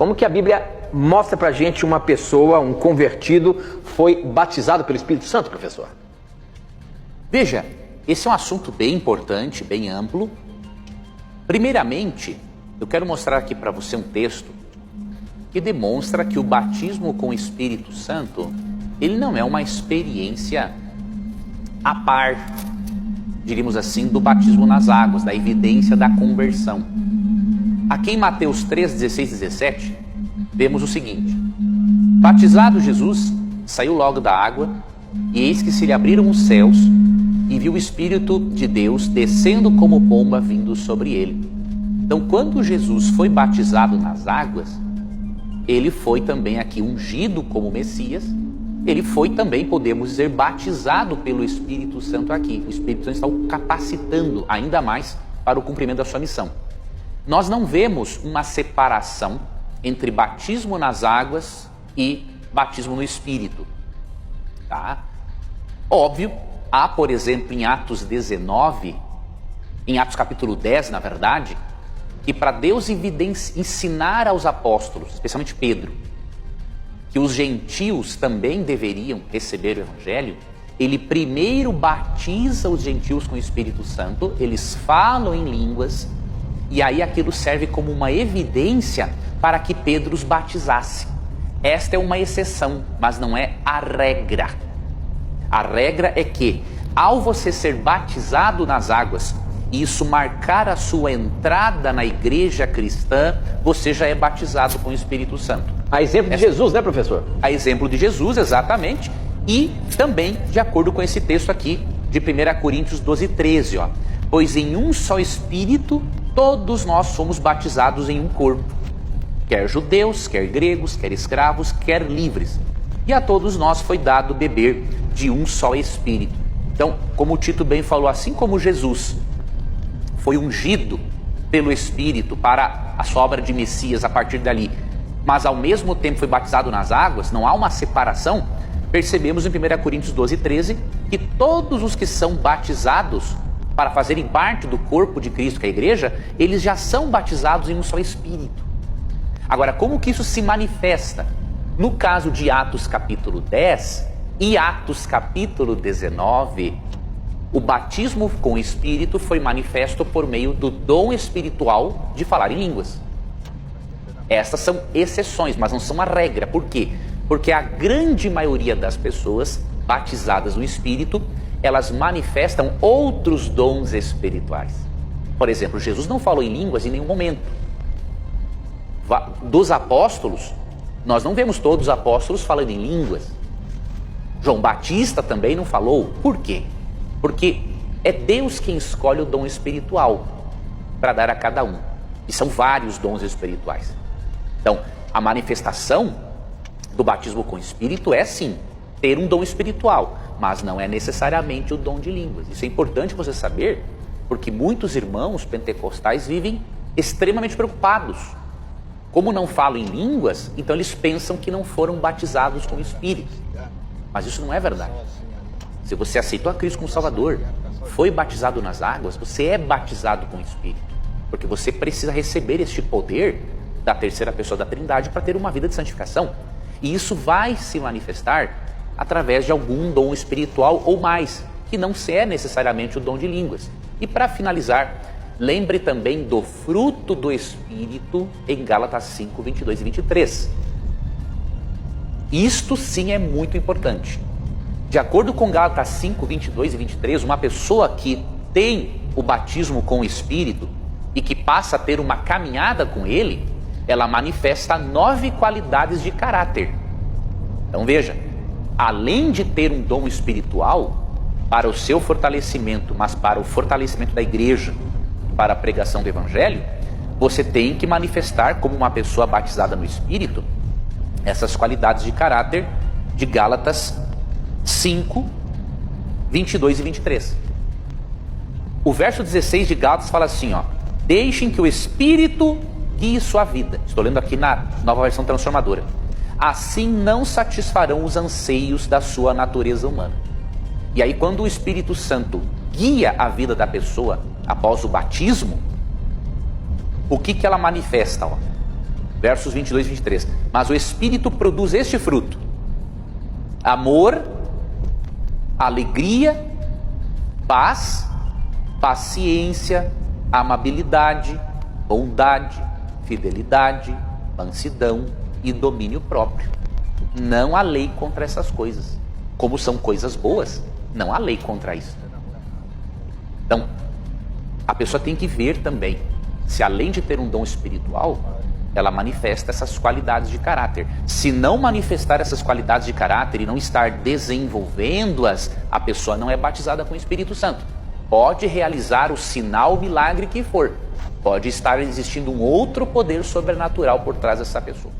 Como que a Bíblia mostra pra gente uma pessoa, um convertido, foi batizado pelo Espírito Santo, professor? Veja, esse é um assunto bem importante, bem amplo. Primeiramente, eu quero mostrar aqui para você um texto que demonstra que o batismo com o Espírito Santo, ele não é uma experiência a par, diríamos assim, do batismo nas águas, da evidência da conversão. Aqui em Mateus 3, 16 e 17, vemos o seguinte: batizado Jesus, saiu logo da água, e eis que se lhe abriram os céus, e viu o Espírito de Deus descendo como pomba vindo sobre ele. Então, quando Jesus foi batizado nas águas, ele foi também aqui ungido como Messias, ele foi também, podemos dizer, batizado pelo Espírito Santo aqui. O Espírito Santo está o capacitando ainda mais para o cumprimento da sua missão. Nós não vemos uma separação entre batismo nas águas e batismo no Espírito. Tá? Óbvio, há, por exemplo, em Atos 19, em Atos capítulo 10, na verdade, que para Deus ensinar aos apóstolos, especialmente Pedro, que os gentios também deveriam receber o Evangelho, ele primeiro batiza os gentios com o Espírito Santo, eles falam em línguas, e aí aquilo serve como uma evidência para que Pedro os batizasse. Esta é uma exceção, mas não é a regra. A regra é que, ao você ser batizado nas águas, e isso marcar a sua entrada na igreja cristã, você já é batizado com o Espírito Santo. A exemplo de Jesus, né, professor? A exemplo de Jesus, exatamente. E também de acordo com esse texto aqui, de 1 Coríntios 12, 13. Ó. Pois em um só Espírito, todos nós somos batizados em um corpo. Quer judeus, quer gregos, quer escravos, quer livres. E a todos nós foi dado beber de um só Espírito. Então, como o Tito bem falou, assim como Jesus foi ungido pelo Espírito para a sua obra de Messias a partir dali, mas ao mesmo tempo foi batizado nas águas, não há uma separação. Percebemos em 1 Coríntios 12, 13, que todos os que são batizados para fazerem parte do corpo de Cristo, que é a igreja, eles já são batizados em um só Espírito. Agora, como que isso se manifesta? No caso de Atos capítulo 10 e Atos capítulo 19, o batismo com o Espírito foi manifesto por meio do dom espiritual de falar em línguas. Estas são exceções, mas não são a regra. Por quê? Porque a grande maioria das pessoas batizadas no Espírito, elas manifestam outros dons espirituais. Por exemplo, Jesus não falou em línguas em nenhum momento. Dos apóstolos, nós não vemos todos os apóstolos falando em línguas. João Batista também não falou. Por quê? Porque é Deus quem escolhe o dom espiritual para dar a cada um. E são vários dons espirituais. Então, a manifestação do batismo com o Espírito é sim ter um dom espiritual, mas não é necessariamente o dom de línguas. Isso é importante você saber, porque muitos irmãos pentecostais vivem extremamente preocupados. Como não falam em línguas, então eles pensam que não foram batizados com o Espírito. Mas isso não é verdade. Se você aceitou a Cristo como Salvador, foi batizado nas águas, você é batizado com o Espírito. Porque você precisa receber este poder da terceira pessoa da Trindade para ter uma vida de santificação. E isso vai se manifestar através de algum dom espiritual ou mais, que não é necessariamente o dom de línguas. E para finalizar, lembre também do fruto do Espírito em Gálatas 5, 22 e 23. Isto sim é muito importante. De acordo com Gálatas 5, 22 e 23, uma pessoa que tem o batismo com o Espírito e que passa a ter uma caminhada com ele, ela manifesta 9 qualidades de caráter. Então veja, além de ter um dom espiritual para o seu fortalecimento, mas para o fortalecimento da igreja, para a pregação do Evangelho, você tem que manifestar como uma pessoa batizada no Espírito essas qualidades de caráter de Gálatas 5, 22 e 23. O verso 16 de Gálatas fala assim, ó: deixem que o Espírito guie sua vida. Estou lendo aqui na Nova Versão Transformadora. Assim não satisfarão os anseios da sua natureza humana. E aí, quando o Espírito Santo guia a vida da pessoa após o batismo, o que ela manifesta? Ó? versos 22 e 23. Mas o Espírito produz este fruto: amor, alegria, paz, paciência, amabilidade, bondade, fidelidade, mansidão e domínio próprio. Não há lei contra essas coisas. Como são coisas boas, não há lei contra isso. Então, a pessoa tem que ver também se, além de ter um dom espiritual, ela manifesta essas qualidades de caráter. Se não manifestar essas qualidades de caráter e não estar desenvolvendo-as, a pessoa não é batizada com o Espírito Santo. Pode realizar o sinal, o milagre que for. Pode estar existindo um outro poder sobrenatural por trás dessa pessoa.